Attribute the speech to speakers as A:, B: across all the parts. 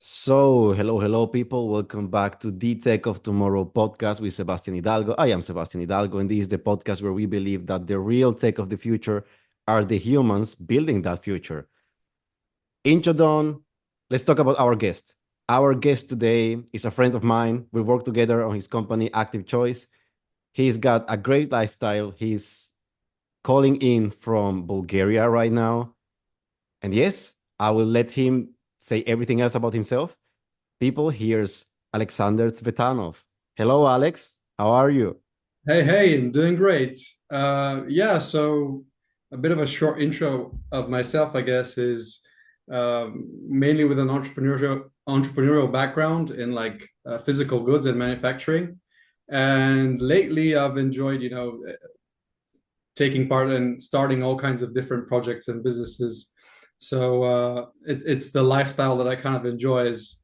A: Hello, people. Welcome back to the Tech of Tomorrow podcast with Sebastian Hidalgo. I am Sebastian Hidalgo, and this is the podcast where we believe that the real tech of the future are the humans building that future. Intro done. Let's talk about our guest. Our guest today is a friend of mine. We work together on his company, Active Choice. He's got a great lifestyle. He's calling in from Bulgaria right now. And yes, I will let him say everything else about himself. People, here's Alexander Tsvetanov. Hello, Alex. How are you?
B: Hey, I'm doing great. So a bit of a short intro of myself, I guess, is mainly with an entrepreneurial background in physical goods and manufacturing. And lately, I've enjoyed, taking part in starting all kinds of different projects and businesses. It's the lifestyle that I kind of enjoy is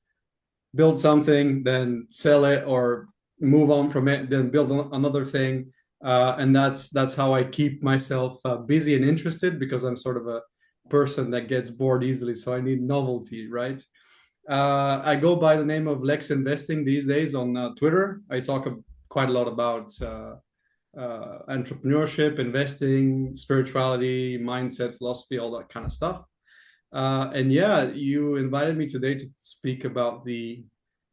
B: build something, then sell it or move on from it, then build another thing. And that's how I keep myself busy and interested because I'm sort of a person that gets bored easily. So I need novelty, right? I go by the name of Lex Investing these days on Twitter. I talk quite a lot about entrepreneurship, investing, spirituality, mindset, philosophy, all that kind of stuff. And yeah, you invited me today to speak about the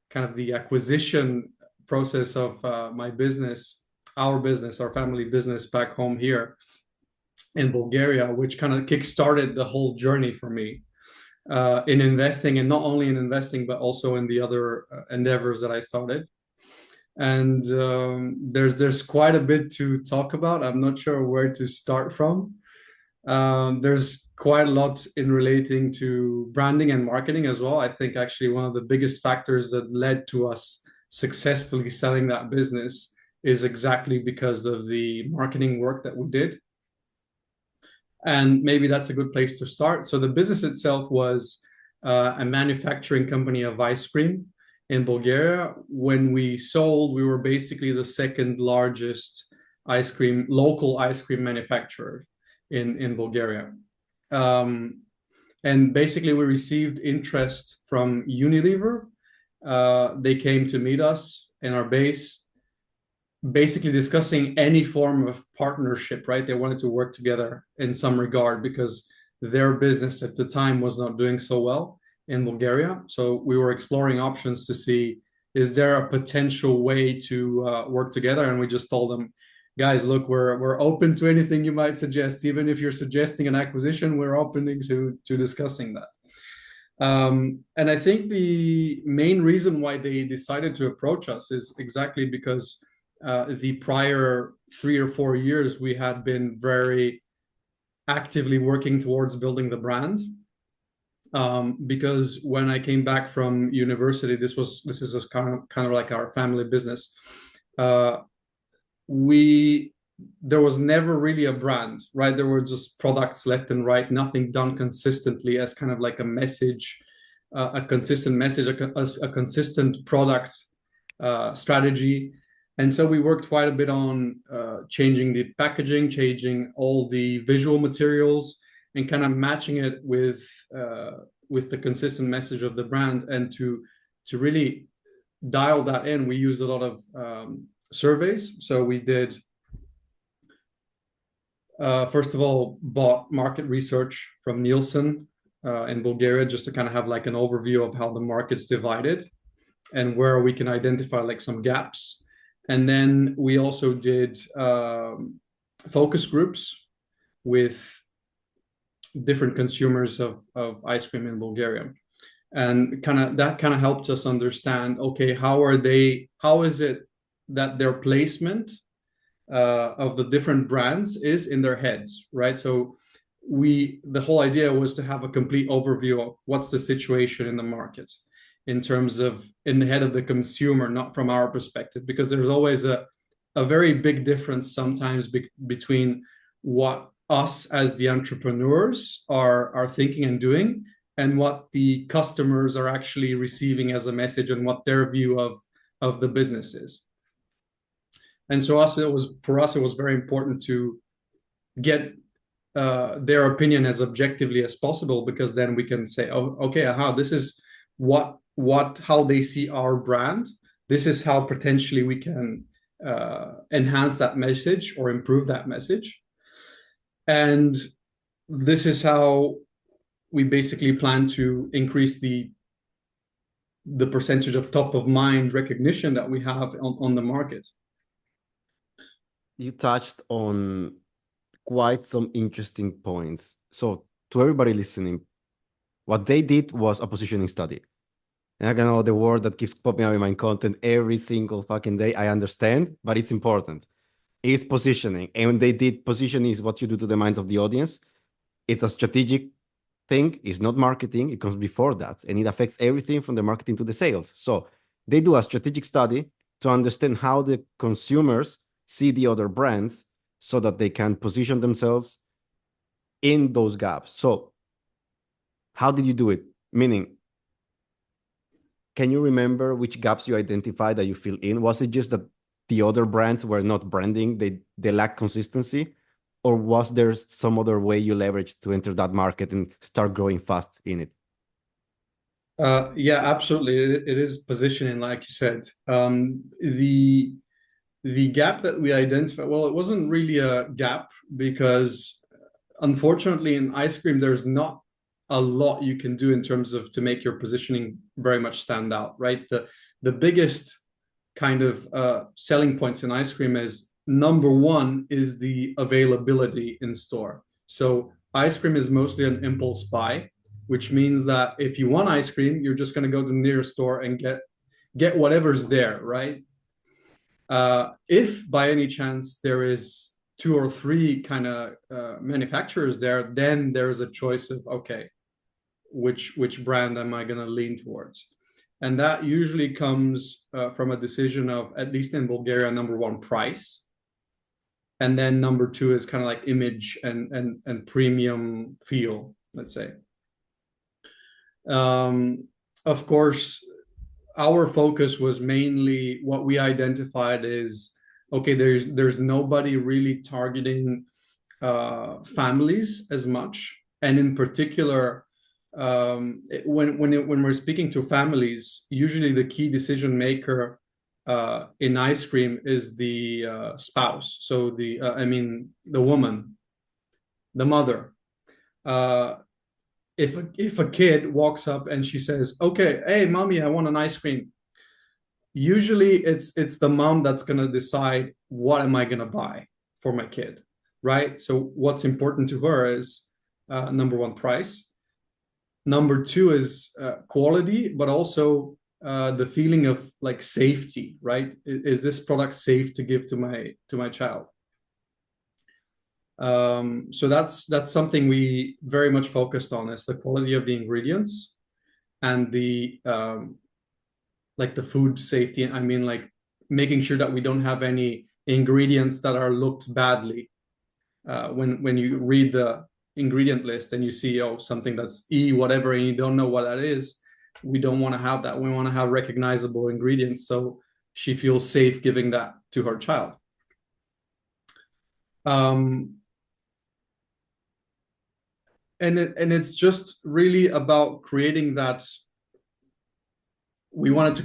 B: kind of the acquisition process of my business, our business, our family business back home here in Bulgaria, which kind of kickstarted the whole journey for me in investing, and not only in investing, but also in the other endeavors that I started. And there's quite a bit to talk about. I'm not sure where to start from. There's quite a lot in relating to branding and marketing as well. I think actually one of the biggest factors that led to us successfully selling that business is exactly because of the marketing work that we did. And maybe that's a good place to start. So the business itself was a manufacturing company of ice cream in Bulgaria. When we sold, we were basically the second largest local ice cream manufacturer in Bulgaria. Um, and basically, we received interest from Unilever. They came to meet us in our base, basically discussing any form of partnership, right? They wanted to work together in some regard because their business at the time was not doing so well in Bulgaria. So we were exploring options to see, is there a potential way to work together? And we just told them, guys, look, we're open to anything you might suggest. Even if you're suggesting an acquisition, we're open to discussing that. And I think the main reason why they decided to approach us is exactly because the prior 3 or 4 years we had been very actively working towards building the brand. Because when I came back from university, this is kind of like our family business. Uh, we There was never really a brand, right? There were just products left and right, nothing done consistently as kind of like a message, a consistent message, a consistent product strategy. And so we worked quite a bit on changing the packaging, changing all the visual materials, and kind of matching it with the consistent message of the brand. And to really dial that in, we used a lot of surveys. So we did, first of all, bought market research from Nielsen in Bulgaria just to kind of have like an overview of how the market's divided and where we can identify like some gaps. And then we also did focus groups with different consumers of ice cream in Bulgaria. And that kind of helped us understand, okay, how is it that their placement of the different brands is in their heads, right? So the whole idea was to have a complete overview of what's the situation in the market in terms of in the head of the consumer, not from our perspective, because there's always a very big difference sometimes between what us as the entrepreneurs are thinking and doing and what the customers are actually receiving as a message and what their view of the business is. And so for us it was very important to get their opinion as objectively as possible, because then we can say, oh, okay, this is how they see our brand. This is how potentially we can enhance that message or improve that message. And this is how we basically plan to increase the percentage of top of mind recognition that we have on the market.
A: You touched on quite some interesting points. So to everybody listening, what they did was a positioning study. And I know the word that keeps popping up in my content every single fucking day. I understand, but it's important. It's positioning. And when they did positioning is what you do to the minds of the audience. It's a strategic thing. It's not marketing. It comes before that. And it affects everything from the marketing to the sales. So they do a strategic study to understand how the consumers see the other brands so that they can position themselves in those gaps. So how did you do it? Meaning, can you remember which gaps you identified that you fill in? Was it just that the other brands were not branding, they lack consistency? Or was there some other way you leveraged to enter that market and start growing fast in it?
B: Yeah, absolutely. It is positioning, like you said. The gap that we identified, well, it wasn't really a gap because unfortunately in ice cream, there's not a lot you can do in terms of to make your positioning very much stand out, right? The biggest kind of selling points in ice cream is number one is the availability in store. So ice cream is mostly an impulse buy, which means that if you want ice cream, you're just going to go to the nearest store and get whatever's there, right? If by any chance there is two or three kind of manufacturers there, then there's a choice of okay, which brand am I going to lean towards? And that usually comes from a decision of, at least in Bulgaria, number one, price, and then number two is kind of like image and premium feel, let's say. Of course, our focus was mainly what we identified is okay. There's nobody really targeting families as much, and in particular, when we're speaking to families, usually the key decision maker in ice cream is the spouse. So the woman, the mother. If a kid walks up and she says, "Okay, hey, mommy, I want an ice cream," usually it's the mom that's gonna decide what am I gonna buy for my kid, right? So what's important to her is number one, price. Number two is quality, but also the feeling of like safety, right? Is this product safe to give to my child? So that's something we very much focused on, is the quality of the ingredients and the like the food safety. I mean, like making sure that we don't have any ingredients that are looked badly. When you read the ingredient list and you see something that's E whatever and you don't know what that is, we don't want to have that. We want to have recognizable ingredients so she feels safe giving that to her child. And it's just really about creating that. We wanted to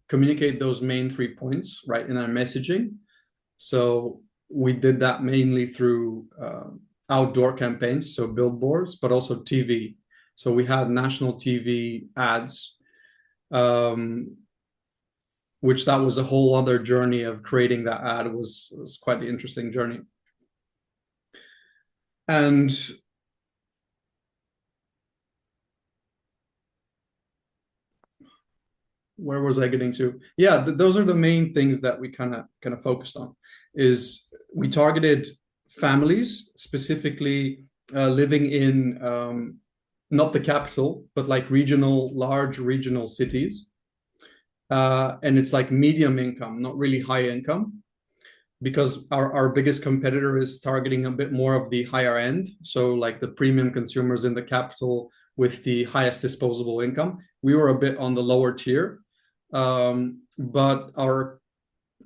B: communicate those main 3 points, right, in our messaging. So we did that mainly through outdoor campaigns, so billboards, but also TV. So we had national TV ads, which that was a whole other journey of creating that ad. Was quite an interesting journey. And where was I getting to? Yeah, those are the main things that we kind of focused on. Is we targeted families specifically living in not the capital, but like large regional cities, and it's like medium income, not really high income, because our biggest competitor is targeting a bit more of the higher end, so like the premium consumers in the capital with the highest disposable income. We were a bit on the lower tier, but our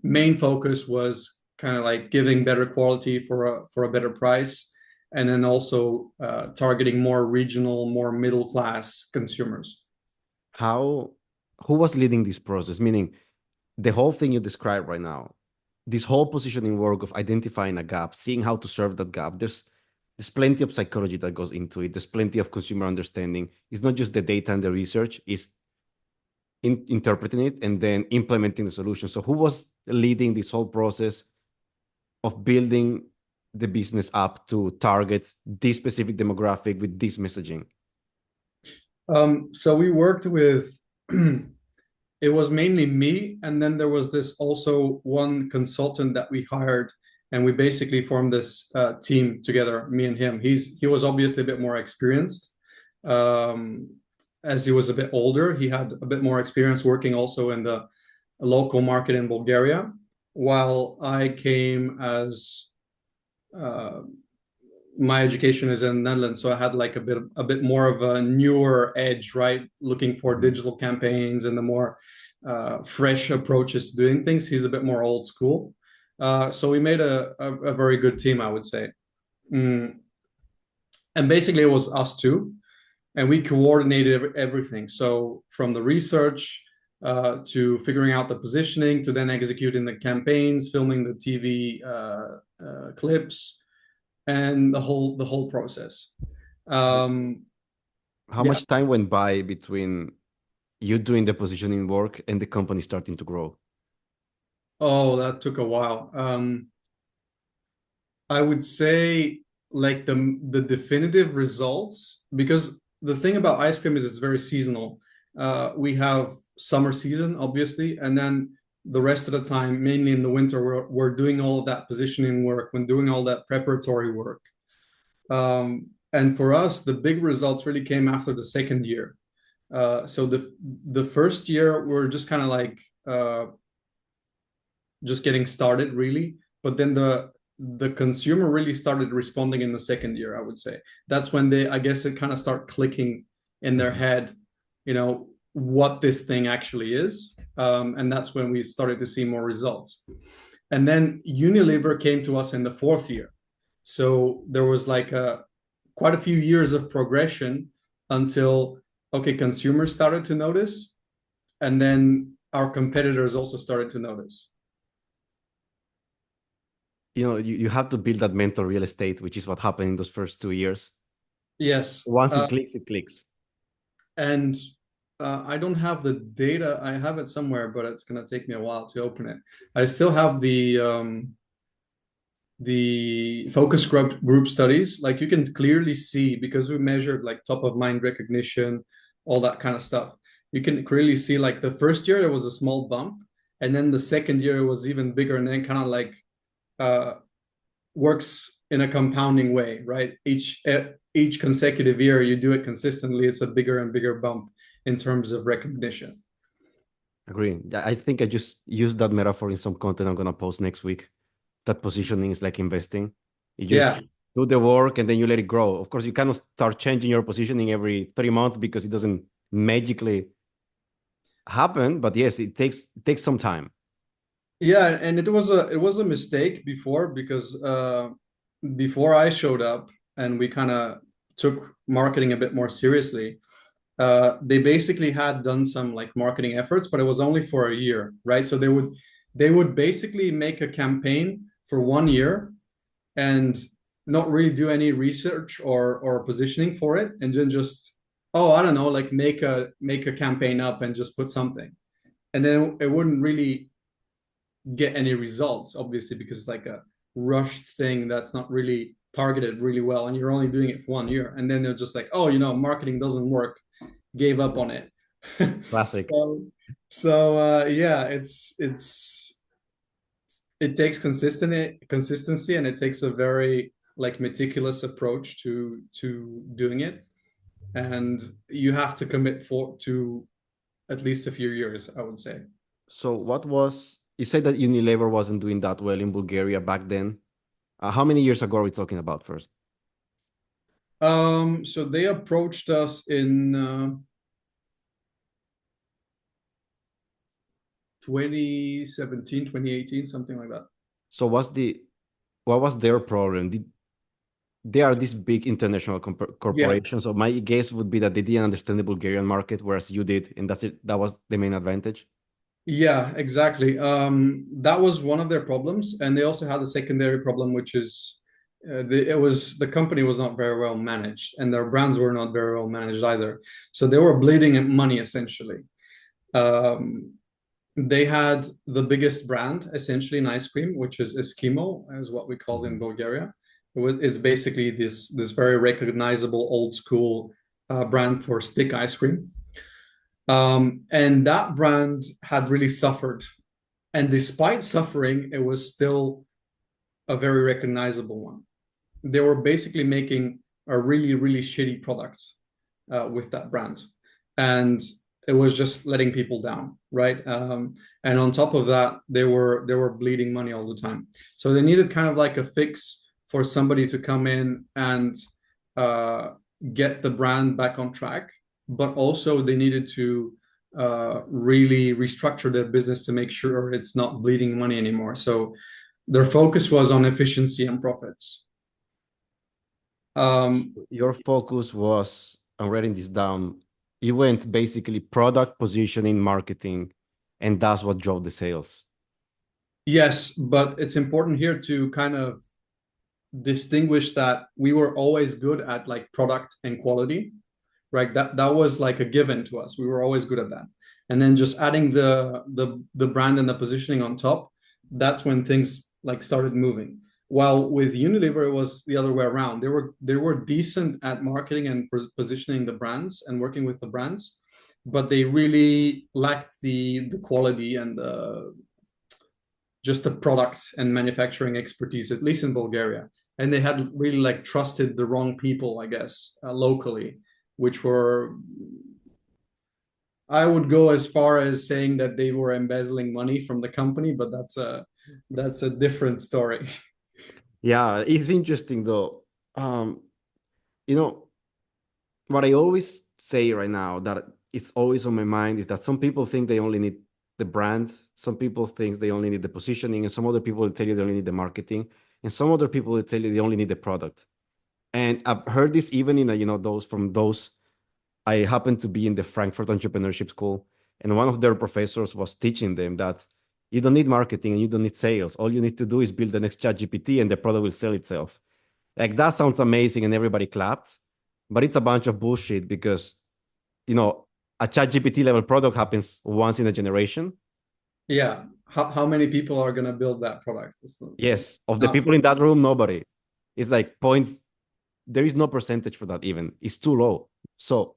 B: main focus was kind of like giving better quality for a better price, and then also targeting more regional, more middle class consumers.
A: how who was leading this process? Meaning the whole thing you described right now, this whole positioning work of identifying a gap, seeing how to serve that gap. There's plenty of psychology that goes into it. There's plenty of consumer understanding. It's not just the data and the research, it's interpreting it and then implementing the solution. So who was leading this whole process of building the business up to target this specific demographic with this messaging?
B: So we worked with it was mainly me, and then there was this also one consultant that we hired, and we basically formed this team together, me and him. He was obviously a bit more experienced, um, as he was a bit older. He had a bit more experience working also in the local market in Bulgaria, while I came as uh, my education is in Netherlands, so I had like a bit more of a newer edge, right? Looking for
A: Mhm.
B: digital campaigns and the more fresh approaches to doing things. He's a bit more old school, so we made a very good team, I would say. Mm. And basically, it was us two, and we coordinated everything. So from the research to figuring out the positioning, to then executing the campaigns, filming the TV clips, and the whole process. Um,
A: How
B: yeah.
A: much time went by between you doing the positioning work and the company starting to grow?
B: Oh, that took a while. I would say like the definitive results, because the thing about ice cream is it's very seasonal. We have summer season, obviously, and then the rest of the time, mainly in the winter, we're doing all of that positioning work, when doing all that preparatory work. And for us, the big results really came after the second year. So the first year we're just kind of like just getting started, really. But then the consumer really started responding in the second year, I would say. That's when they, I guess, it kind of start clicking in their
A: Mhm.
B: head, what this thing actually is. And that's when we started to see more results. And then Unilever came to us in the fourth year. So there was like quite a few years of progression until, okay, consumers started to notice, and then our competitors also started to notice.
A: You have to build that mental real estate, which is what happened in those first 2 years.
B: Yes.
A: Once it clicks, it clicks.
B: And I don't have the data. I have it somewhere, but it's going to take me a while to open it. I still have the focus group studies. Like, you can clearly see, because we measured like top of mind recognition, all that kind of stuff. You can clearly see, like, the first year there was a small bump, and then the second year it was even bigger, and then kind of like uh, works in a compounding way, right? Each consecutive year you do it consistently, it's a bigger and bigger bump in terms of recognition.
A: Agree. I think I just used that metaphor in some content I'm gonna post next week. That positioning is like investing. You just
B: Yeah.
A: do the work and then you let it grow. Of course, you cannot start changing your positioning every 3 months because it doesn't magically happen. But yes, it takes some time.
B: Yeah, and it was a mistake before, because before I showed up and we kind of took marketing a bit more seriously, they basically had done some like marketing efforts, but it was only for a year, right? So they would basically make a campaign for 1 year and not really do any research or positioning for it, and then just, oh, I don't know, like make a campaign up and just put something, and then it wouldn't really get any results, obviously, because it's like a rushed thing that's not really targeted really well, and you're only doing it for 1 year, and then they're just like, oh, marketing doesn't work, gave up on it.
A: Classic.
B: So yeah, it takes consistency, and it takes a very like meticulous approach to doing it, and you have to commit to at least a few years, I would say.
A: So you said that Unilever wasn't doing that well in Bulgaria back then. How many years ago are we talking about first?
B: So they approached us in 2017, 2018, something like that.
A: So what was their problem? they are these big international
B: Yeah.
A: corporations. So my guess would be that they didn't understand the Bulgarian market, whereas you did, and that's it. That was the main advantage.
B: Yeah, exactly. That was one of their problems, and they also had a secondary problem, which is the company was not very well managed, and their brands were not very well managed either. So they were bleeding money essentially. Um, they had the biggest brand essentially in ice cream, which is Eskimo, is what we call it in
A: Mhm.
B: Bulgaria. It's basically this very recognizable old school brand for stick ice cream. And that brand had really suffered. And despite suffering, it was still a very recognizable one. They were basically making a really, really shitty product with that brand. And it was just letting people down, right? And on top of that, they were bleeding money all the time. So they needed kind of like a fix for somebody to come in and uh, get the brand back on track, but also they needed to really restructure their business to make sure it's not bleeding money anymore. So their focus was on efficiency and profits.
A: So
B: Um,
A: your focus was, I'm writing this down. You went basically product positioning, marketing, and that's what drove the sales.
B: yes, but it's important here to kind of distinguish that we were always good at like product and quality, right? That was like a given to us. We were always good at that. And then just adding the brand and the positioning on top, that's when things like started moving. While with Unilever, it was the other way around. They were decent at marketing and positioning the brands and working with the brands, but they really lacked the quality and just the product and manufacturing expertise, at least in Bulgaria. And they had really like trusted the wrong people, I guess, locally, which were, I would go as far as saying that they were embezzling money from the company, but that's a different story.
A: Yeah, it's interesting though. Um, you know, what I always say right now that it's always on my mind is that some people think they only need the brand, some people think they only need the positioning, and some other people will tell you they only need the marketing, and some other people will tell you they only need the product. And I've heard this even in those from those. I happened to be in the Frankfurt Entrepreneurship School, and one of their professors was teaching them that you don't need marketing and you don't need sales. All you need to do is build the next ChatGPT, and the product will sell itself. Like that sounds amazing, and everybody clapped, but it's a bunch of bullshit because you know a ChatGPT level product happens once in a generation.
B: Yeah. How many people are going to build that product?
A: Yes, of the
B: Not,
A: people in that room, nobody. It's like points. There is no percentage for that even. It's too low. So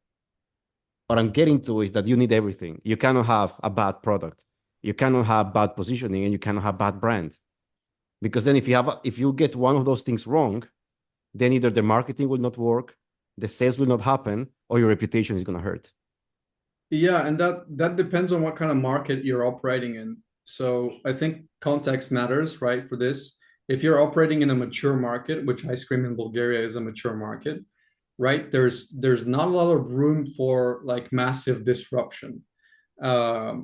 A: what I'm getting to is that you need everything. You cannot have a bad product. You cannot have bad positioning, and you cannot have bad brand. Because then if you get one of those things wrong, then either the marketing will not work, the sales will not happen, or your reputation is going to hurt.
B: yeah, and that depends on what kind of market you're operating in. So I think context matters, right, for this. If you're operating in a mature market, which ice cream in Bulgaria is a mature market, right? There's not a lot of room for like massive disruption. Um,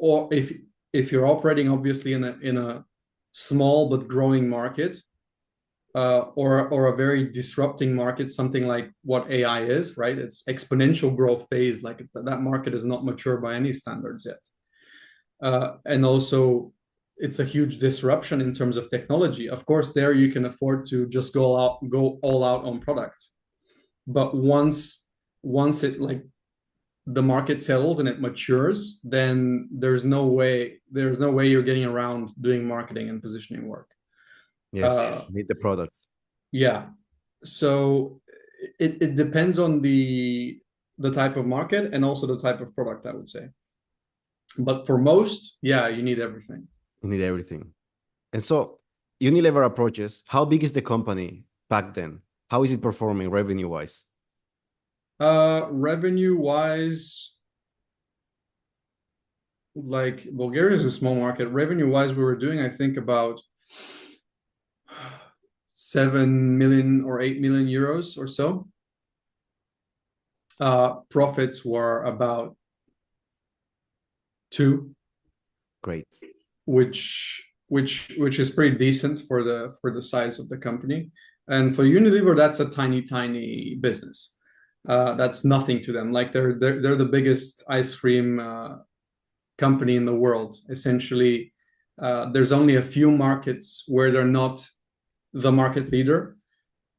B: or if you're operating obviously in a small but growing market, or a very disrupting market, something like what AI is, right? It's exponential growth phase. Like that market is not mature by any standards yet, and also it's a huge disruption in terms of technology. Of course, there you can afford to just go all out on product, but once it like the market settles and it matures, then there's no way you're getting around doing marketing and positioning work.
A: Yes,
B: Uh,
A: need the products.
B: yeah, so it depends on the type of market and also the type of product, I would say. But for most, yeah, you need everything.
A: You need everything. And so Unilever approaches, how big is the company back then? How is it performing revenue wise?
B: Revenue wise, like Bulgaria is a small market. Revenue wise, we were doing, I think, about 7 million or 8 million euros or so. Profits were about two,
A: Great.
B: which is pretty decent for the size of the company. And for Unilever, that's a tiny, tiny business. That's nothing to them. Like they're the biggest ice cream company in the world. Essentially, there's only a few markets where they're not the market leader.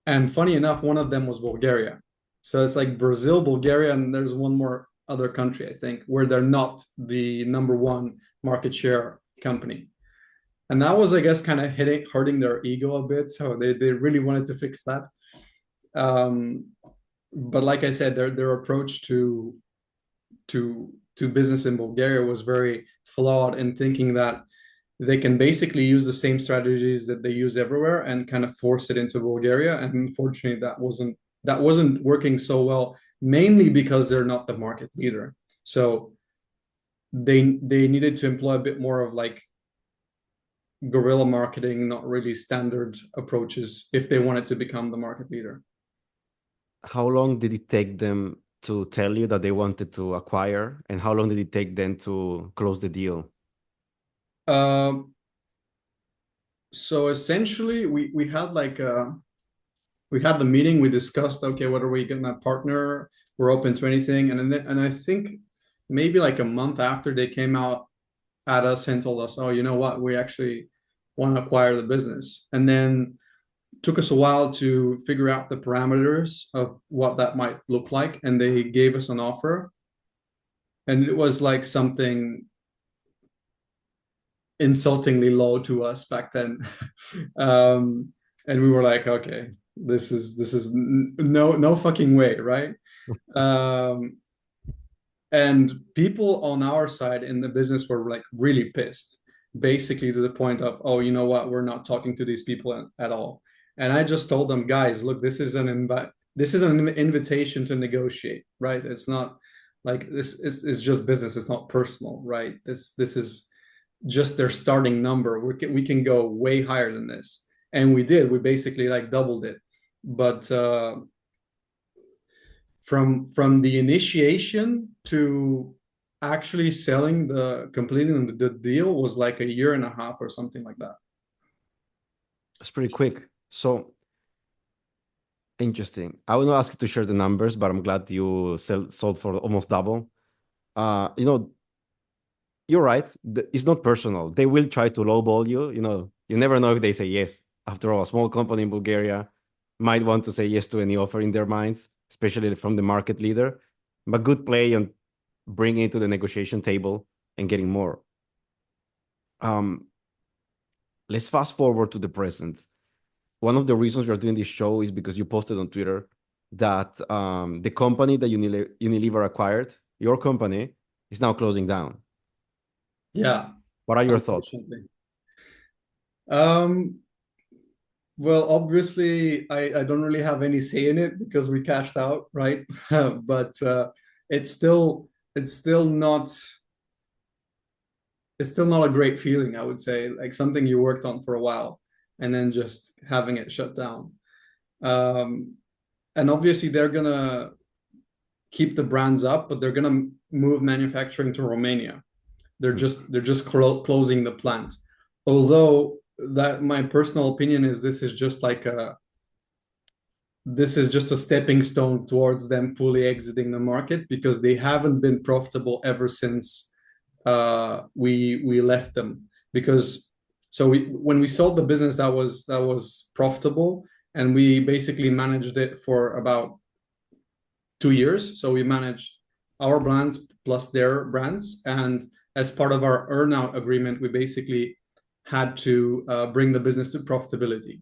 B: And funny enough, one of them was Bulgaria. So it's like Brazil, Bulgaria, and there's one more other country, I think, where they're not the number one market share company. And that was, I guess, kind of hurting their ego a bit. So they really wanted to fix that. Um, but like I said, their approach to business in Bulgaria was very flawed in thinking that they can basically use the same strategies that they use everywhere and kind of force it into Bulgaria. And unfortunately, that wasn't working so well, mainly because they're not the market leader. So they needed to employ a bit more of like guerrilla marketing, not really standard approaches, if they wanted to become the market leader.
A: How long did it take them to tell you that they wanted to acquire, and how long did it take them to close the deal?
B: Um, so essentially, we had like we had the meeting. We discussed, okay, what are we gonna partner? We're open to anything, and I think maybe like a month after they came out at us and told us, oh, you know what, we actually want to acquire the business, and then took us a while to figure out the parameters of what that might look like, and they gave us an offer, and it was like something insultingly low to us back then. And we were like, okay, this is no fucking way, right? Um, and people on our side in the business were like really pissed, basically to the point of, oh, you know what, we're not talking to these people at all. And I just told them, guys, look, this is an invitation to negotiate, right? It's not like this is just business. It's not personal, right? This is just their starting number. We can go way higher than this, and we did. We basically like doubled it. But from the initiation to actually selling the completing the deal was like a year and a half or something like that.
A: It's pretty quick. So interesting. I will not ask you to share the numbers, but I'm glad you sold for almost double. You know, you're right. It's not personal. They will try to lowball you. You know, you never know if they say yes. After all, a small company in Bulgaria might want to say yes to any offer in their minds, especially from the market leader. But good play on bringing it to the negotiation table and getting more. Um, let's fast forward to the present. One of the reasons we are doing this show is because you posted on Twitter that the company that Unilever acquired, your company, is now closing down.
B: Yeah,
A: What are your thoughts?
B: unfortunately. Um, well, obviously, I don't really have any say in it because we cashed out, right? But it's still it's still not it's still not a great feeling, I would say, like something you worked on for a while and then just having it shut down. Um, and obviously, they're gonna keep the brands up, but they're gonna move manufacturing to Romania. They're just closing the plant. Although that my personal opinion is this is just a stepping stone towards them fully exiting the market because they haven't been profitable ever since we left them. Because so when we sold the business, that was profitable, and we basically managed it for about 2 years. So we managed our brands plus their brands, and as part of our earnout agreement, we basically had to bring the business to profitability.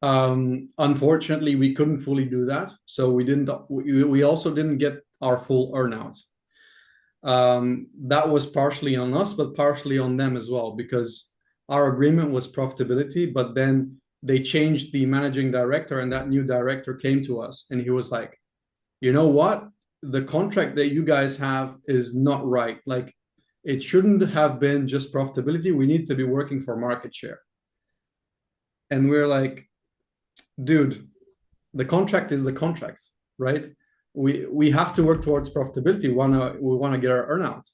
B: Unfortunately, we couldn't fully do that, so we didn't. We also didn't get our full earnout. That was partially on us, but partially on them as well, because our agreement was profitability, but then they changed the managing director, and that new director came to us, and he was like, "You know what? The contract that you guys have is not right. Like, it shouldn't have been just profitability. We need to be working for market share." And we're like, dude, the contract is the contract, right? We have to work towards profitability. We wanna get our earnout,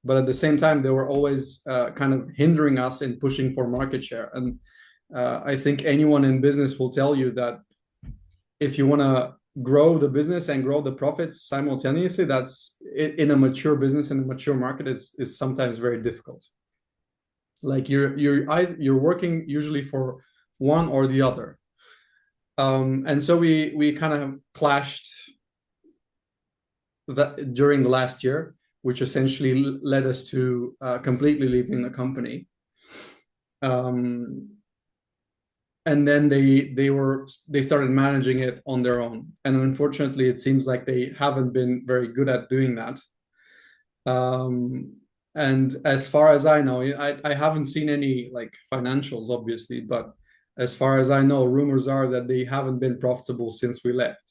B: but at the same time, they were always kind of hindering us in pushing for market share. And I think anyone in business will tell you that if you want to grow the business and grow the profits simultaneously, that's in a mature business, in a mature market, is sometimes very difficult. Like you're working usually for one or the other. And so we kind of clashed that during the last year, which essentially led us to completely leaving the company. And then they started managing it on their own, and unfortunately it seems like they haven't been very good at doing that. And as far as I know, I haven't seen any like financials obviously, but as far as I know, rumors are that they haven't been profitable since we left,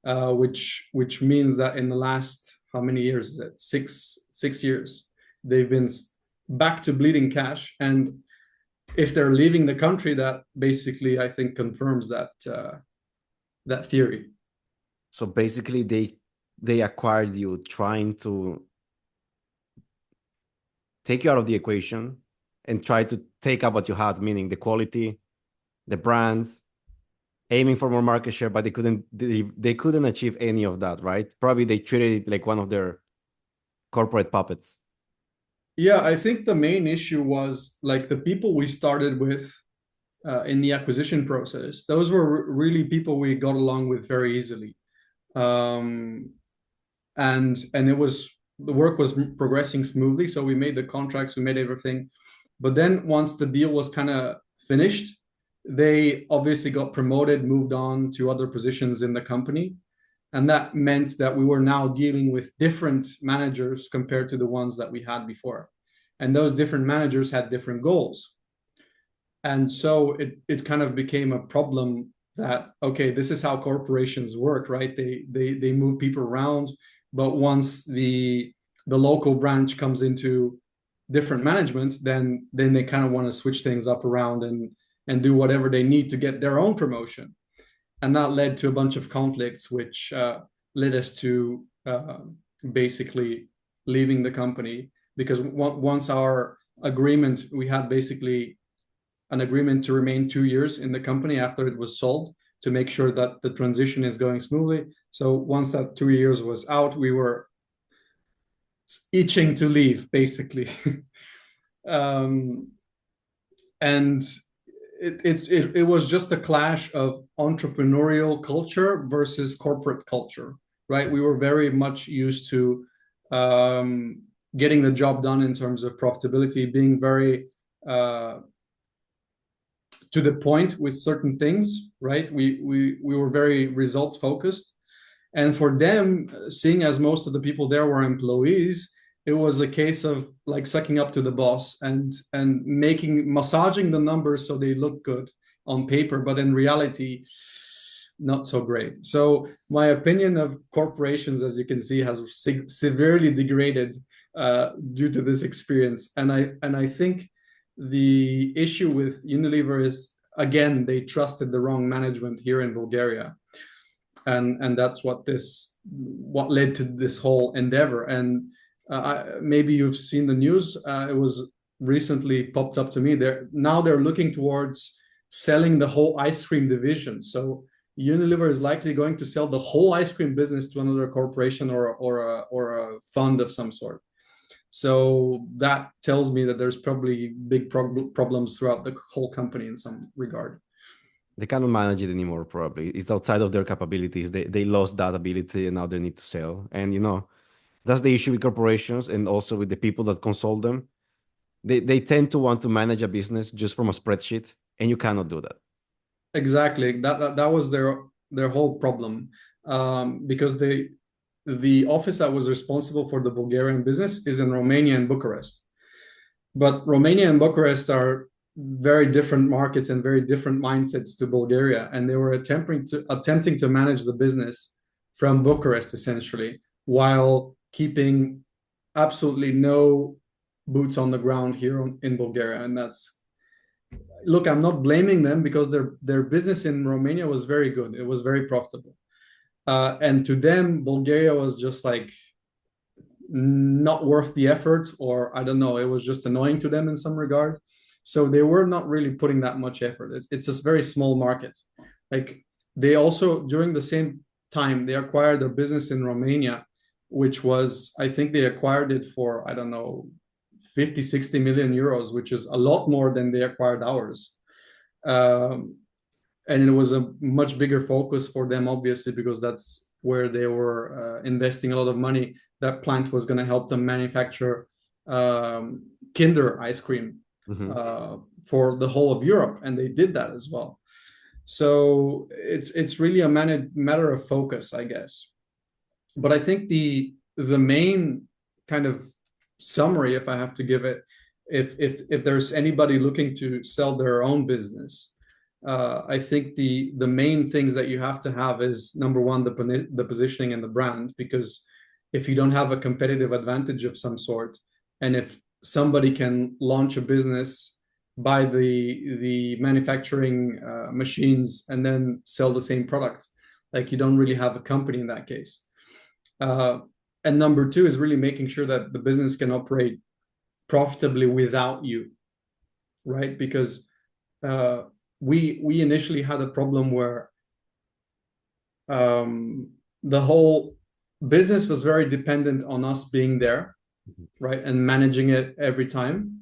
B: which means that in the last, how many years is it, 6 years, they've been back to bleeding cash. And if they're leaving the country, that basically I think confirms that theory.
A: So basically, they acquired you trying to take you out of the equation and try to take up what you had, meaning the quality, the brand, aiming for more market share, but they couldn't achieve any of that, right? Probably they treated it like one of their corporate puppets.
B: Yeah, I think the main issue was like the people we started with in the acquisition process. Those were really people we got along with very easily, and it was, the work was progressing smoothly. So we made the contracts, we made everything, but then once the deal was kind of finished, they obviously got promoted, moved on to other positions in the company. And that meant that we were now dealing with different managers compared to the ones that we had before. And those different managers had different goals. And so it kind of became a problem that, okay, this is how corporations work, right? They move people around, but once the local branch comes into different management, then they kind of want to switch things up around and do whatever they need to get their own promotion. And that led to a bunch of conflicts, which led us to basically leaving the company, because once our agreement, we had basically an agreement to remain 2 years in the company after it was sold, to make sure that the transition is going smoothly. So once that 2 years was out, we were itching to leave, basically. And it was just a clash of entrepreneurial culture versus corporate culture, right? We were very much used to getting the job done in terms of profitability, being very to the point with certain things, right? We were very results focused. And for them, seeing as most of the people there were employees, it was a case of like sucking up to the boss and massaging the numbers so they look good on paper, but in reality, not so great. So my opinion of corporations, as you can see, has severely degraded due to this experience. And I think the issue with Unilever is, again, they trusted the wrong management here in Bulgaria. And that's what led to this whole endeavor. And maybe you've seen the news. It was recently popped up to me. They're looking towards selling the whole ice cream division. So Unilever is likely going to sell the whole ice cream business to another corporation or a fund of some sort. So that tells me that there's probably big problems throughout the whole company in some regard.
A: They cannot manage it anymore, probably. It's outside of their capabilities. They lost that ability and now they need to sell. And, that's the issue with corporations and also with the people that consult them. They tend to want to manage a business just from a spreadsheet, and you cannot do that.
B: Exactly. That was their whole problem, because the office that was responsible for the Bulgarian business is in Romania and Bucharest. But Romania and Bucharest are very different markets and very different mindsets to Bulgaria. And they were attempting to manage the business from Bucharest, essentially, while keeping absolutely no boots on the ground here in Bulgaria. And look, I'm not blaming them, because their business in Romania was very good. It was very profitable. And to them, Bulgaria was just like not worth the effort, or I don't know, it was just annoying to them in some regard. So they were not really putting that much effort. It's a very small market. Like they also, during the same time, they acquired a business in Romania, which was, I think they acquired it for, I don't know, 50, 60 million euros, which is a lot more than they acquired ours. And it was a much bigger focus for them, obviously, because that's where they were investing a lot of money. That plant was going to help them manufacture Kinder ice cream for the whole of Europe, and they did that as well. So it's really a matter of focus, I guess. But I think the main kind of summary, if I have to give it, if there's anybody looking to sell their own business, I think the main things that you have to have is, number one, the positioning and the brand, because if you don't have a competitive advantage of some sort, and if somebody can launch a business, buy the manufacturing machines, and then sell the same product, like you don't really have a company in that case. And number two is really making sure that the business can operate profitably without you, right? Because we initially had a problem where the whole business was very dependent on us being there, right, and managing it every time.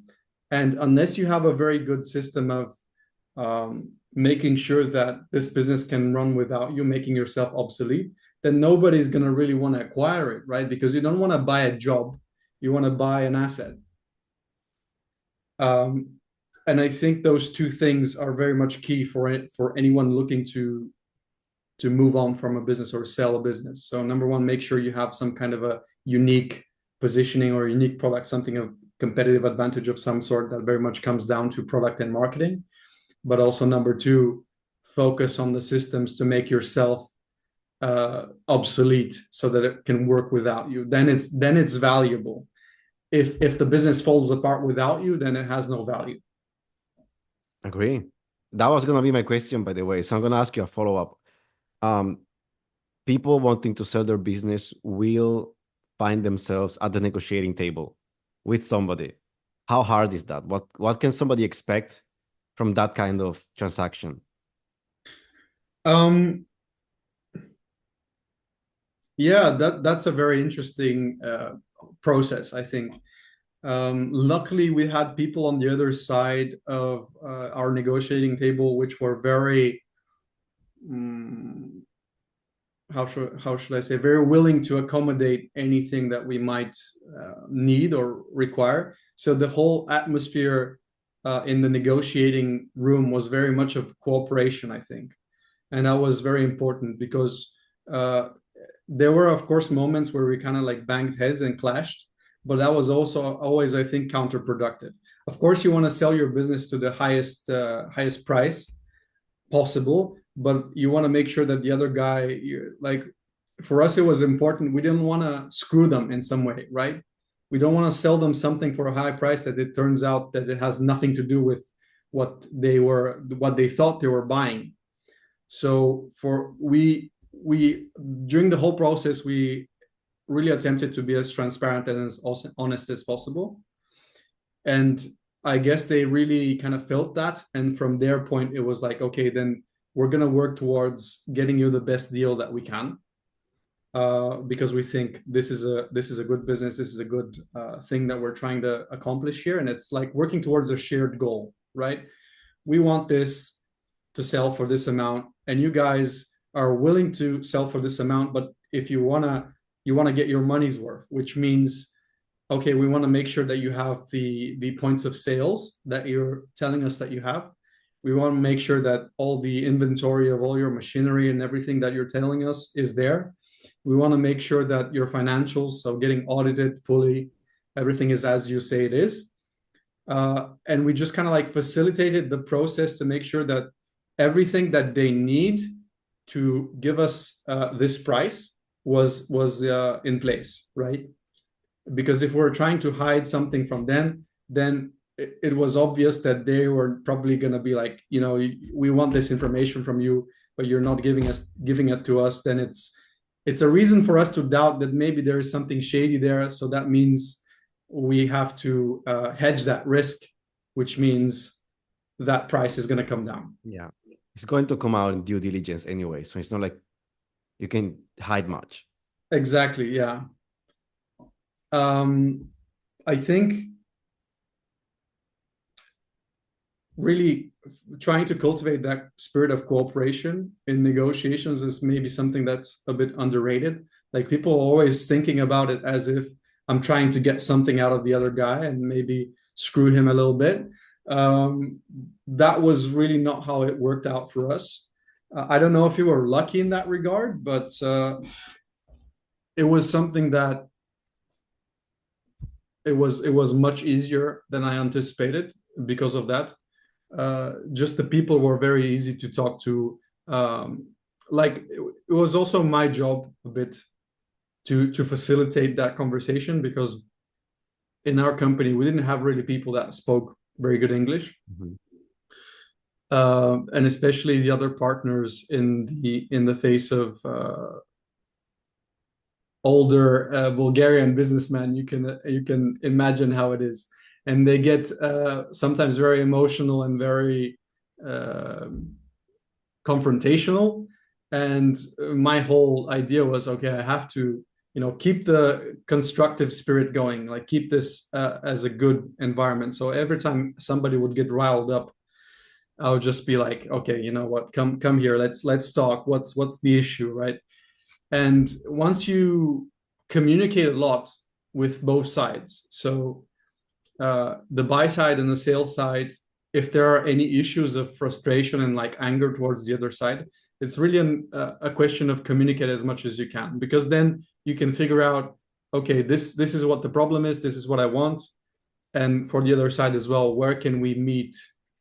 B: And unless you have a very good system of making sure that this business can run without you, making yourself obsolete, then nobody's going to really want to acquire it, right? Because you don't want to buy a job, you want to buy an asset. And I think those two things are very much key for anyone looking to move on from a business or sell a business. So number one, make sure you have some kind of a unique positioning or unique product, something of competitive advantage of some sort that very much comes down to product and marketing. But also number two, focus on the systems to make yourself obsolete so that it can work without you. Then it's valuable. If the business falls apart without you, then it has no value.
A: Agree. That was going to be my question, by the way. So I'm going to ask you a follow-up. People wanting to sell their business will find themselves at the negotiating table with somebody. How hard is that? What can somebody expect from that kind of transaction?
B: Yeah, that's a very interesting process, I think. Luckily, we had people on the other side of our negotiating table which were very, how should I say, very willing to accommodate anything that we might need or require. So the whole atmosphere in the negotiating room was very much of cooperation, I think. And that was very important because there were, of course, moments where we kind of like banged heads and clashed, but that was also always, I think, counterproductive. Of course, you want to sell your business to the highest price possible, but you want to make sure that the other guy, like, for us, it was important. We didn't want to screw them in some way, right? We don't want to sell them something for a high price that it turns out that it has nothing to do with what they thought they were buying. So we during the whole process, we really attempted to be as transparent and as honest as possible. And I guess they really kind of felt that. And from their point, it was like, okay, then we're going to work towards getting you the best deal that we can. Because we think this is a good business. This is a good thing that we're trying to accomplish here. And it's like working towards a shared goal, right? We want this to sell for this amount, and you guys are willing to sell for this amount. But if you want to get your money's worth, which means, okay, we want to make sure that you have the points of sales that you're telling us that you have. We want to make sure that all the inventory of all your machinery and everything that you're telling us is there. We want to make sure that your financials, so getting audited fully, everything is as you say it is. And we just kind of like facilitated the process to make sure that everything that they need to give us this price was in place, right? Because if we're trying to hide something from them, then it was obvious that they were probably going to be like, we want this information from you, but you're not giving it to us. Then it's a reason for us to doubt that maybe there is something shady there. So that means we have to hedge that risk which means that price is going to come down.
A: Yeah. It's going to come out in due diligence anyway. So it's not like you can hide much.
B: Exactly. Yeah. I think really trying to cultivate that spirit of cooperation in negotiations is maybe something that's a bit underrated. Like people are always thinking about it as if I'm trying to get something out of the other guy and maybe screw him a little bit. That was really not how it worked out for us. I don't know if you were lucky in that regard, but it was something that it was much easier than I anticipated because of that. Just the people were very easy to talk to. Like it was also my job a bit to facilitate that conversation, because in our company we didn't have really people that spoke very good English.
A: Mhm.
B: And especially the other partners in the face of older Bulgarian businessmen, you can imagine how it is, and they get sometimes very emotional and very uh, confrontational. And my whole idea was, okay, I have to, keep the constructive spirit going, like keep this as a good environment. So every time somebody would get riled up, I would just be like, okay, you know what, come here, let's talk. What's the issue, right? And once you communicate a lot with both sides, so the buy side and the sales side, if there are any issues of frustration and like anger towards the other side, it's really a question of communicate as much as you can, because then you can figure out, okay, this is what the problem is, this is what I want, and for the other side as well, where can we meet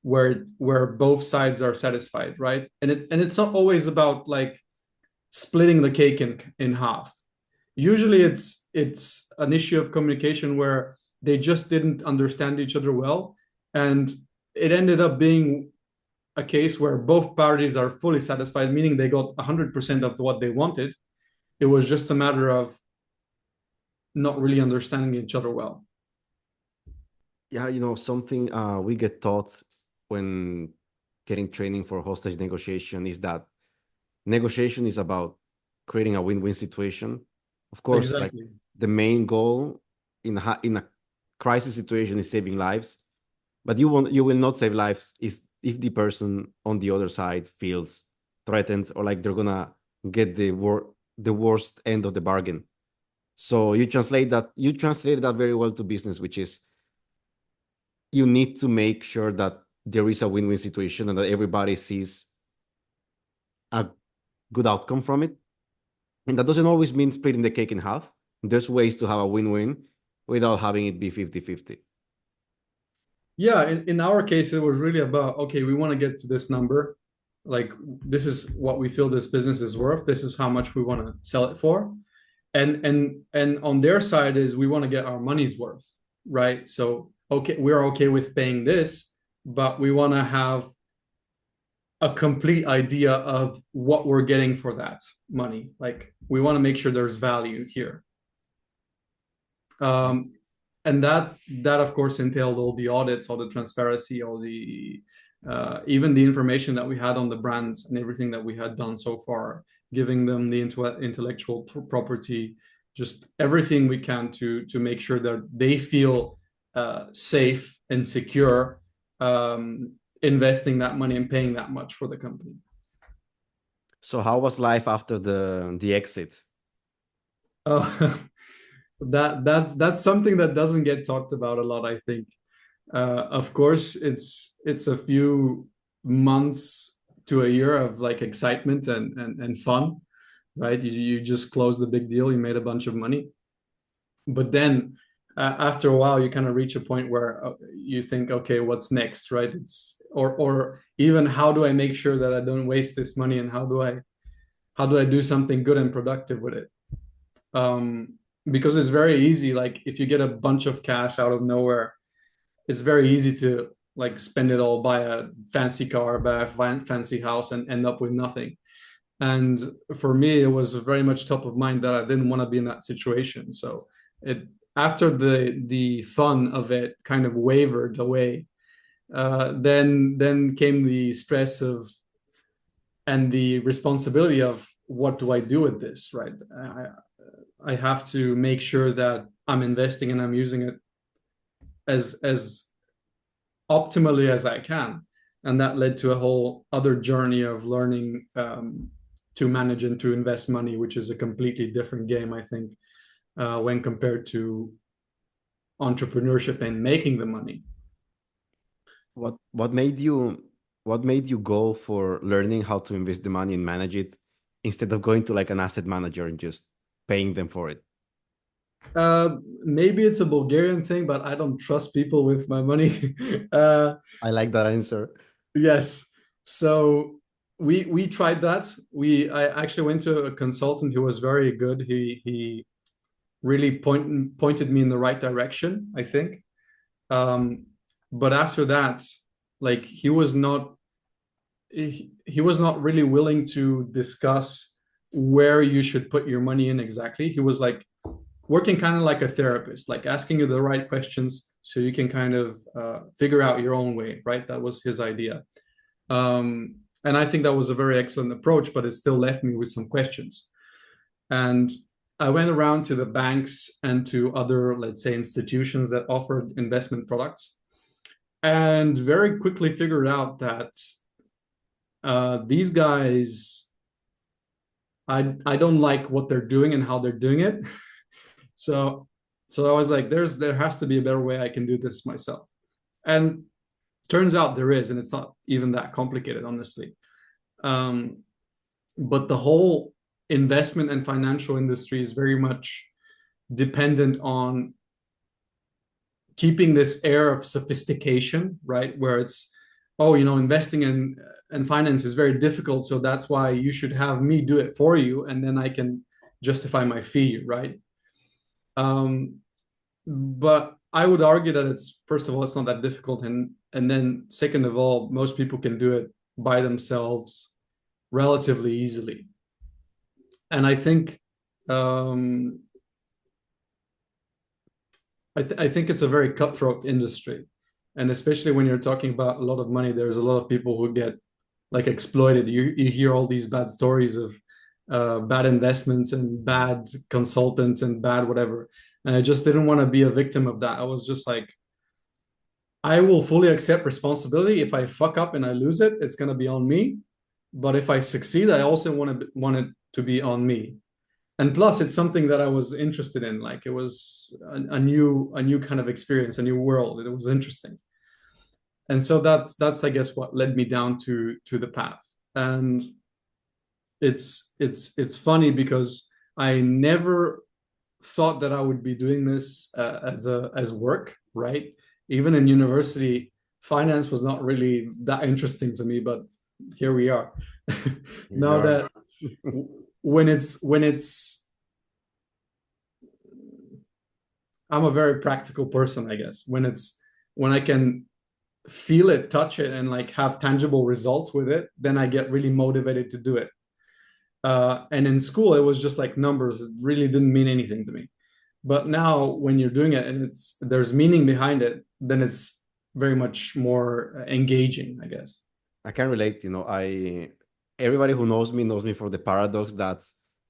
B: where both sides are satisfied, right? And it's not always about like splitting the cake in half. Usually it's an issue of communication where they just didn't understand each other well, and it ended up being a case where both parties are fully satisfied, meaning they got 100% of what they wanted. It was just a matter of not really understanding each other well.
A: Yeah, something we get taught when getting training for hostage negotiation is that negotiation is about creating a win-win situation. Of course, like
B: Exactly.
A: the main goal in a crisis situation is saving lives, but you will not save lives is if the person on the other side feels threatened or like they're gonna get the worst end of the bargain. So you translate that very well to business, which is you need to make sure that there is a win-win situation and that everybody sees a good outcome from it. And that doesn't always mean splitting the cake in half. There's ways to have a win-win without having it be 50-50.
B: Yeah, in our case, it was really about, okay, we want to get to this number. Like, this is what we feel this business is worth. This is how much we want to sell it for. And on their side is we want to get our money's worth, right? So, okay, we're okay with paying this, but we want to have a complete idea of what we're getting for that money. Like, we want to make sure there's value here.
A: Yes.
B: Um, and that of course entailed all the audits, all the transparency, all the even the information that we had on the brands and everything that we had done so far, giving them the intellectual property, just everything we can to make sure that they feel safe and secure, investing that money and paying that much for the company.
A: So how was life after the exit?
B: Uh, that's something that doesn't get talked about a lot, I think. Of course, it's a few months to a year of like excitement and fun, right? You just closed the big deal, you made a bunch of money, but then after a while, you kind of reach a point where you think, okay, what's next, right? It's or even how do I make sure that I don't waste this money, and how do I do something good and productive with it? Because it's very easy. Like if you get a bunch of cash out of nowhere, it's very easy to like spend it all, buy a fancy car, buy a fancy house, and end up with nothing. And for me, it was very much top of mind that I didn't want to be in that situation. So it after the fun of it kind of wavered away, Then came the stress of and the responsibility of what do I do with this, right? I have to make sure that I'm investing and I'm using it as optimally as I can. And that led to a whole other journey of learning to manage and to invest money, which is a completely different game, I think, when compared to entrepreneurship and making the money.
A: What made you go for learning how to invest the money and manage it instead of going to like an asset manager and just paying them for it?
B: Maybe it's a Bulgarian thing, but I don't trust people with my money. uh,
A: I like that answer.
B: yes. So we tried that. I actually went to a consultant who was very good. He really pointed me in the right direction, I think. Um, but after that, like he was not really willing to discuss where you should put your money in exactly. He was like working kind of like a therapist, like asking you the right questions so you can kind of figure out your own way, right? That was his idea. And I think that was a very excellent approach, but it still left me with some questions. And I went around to the banks and to other, let's say, institutions that offered investment products, and very quickly figured out that these guys, I don't like what they're doing and how they're doing it. So I was like, there has to be a better way I can do this myself. And turns out there is, and it's not even that complicated, honestly. Um, but the whole investment and financial industry is very much dependent on keeping this air of sophistication, right? Where it's, oh, investing in and finance is very difficult, so that's why you should have me do it for you, and then I can justify my fee, right? Um, but I would argue that it's, first of all, it's not that difficult, and then second of all, most people can do it by themselves relatively easily. And I think um, I think it's a very cutthroat industry, and especially when you're talking about a lot of money, there's a lot of people who get like exploited. You hear all these bad stories of bad investments and bad consultants and bad whatever, and I just didn't want to be a victim of that. I was just like, I will fully accept responsibility. If I fuck up and I lose it, it's going to be on me. But if I succeed, I also want it to be on me. And plus, it's something that I was interested in. Like it was a new kind of experience, a new world. It was interesting, and so that's I guess what led me down to the path. And it's funny because I never thought that I would be doing this as work, right? Even in university, finance was not really that interesting to me, but here we are.
A: Here we
B: Now
A: are.
B: that when it's I'm a very practical person, I guess. When I can feel it, touch it, and like have tangible results with it, then I get really motivated to do it. And in school, it was just like numbers. It really didn't mean anything to me. But now, when you're doing it and there's meaning behind it, then it's very much more engaging, I guess.
A: I can relate. I everybody who knows me for the paradox that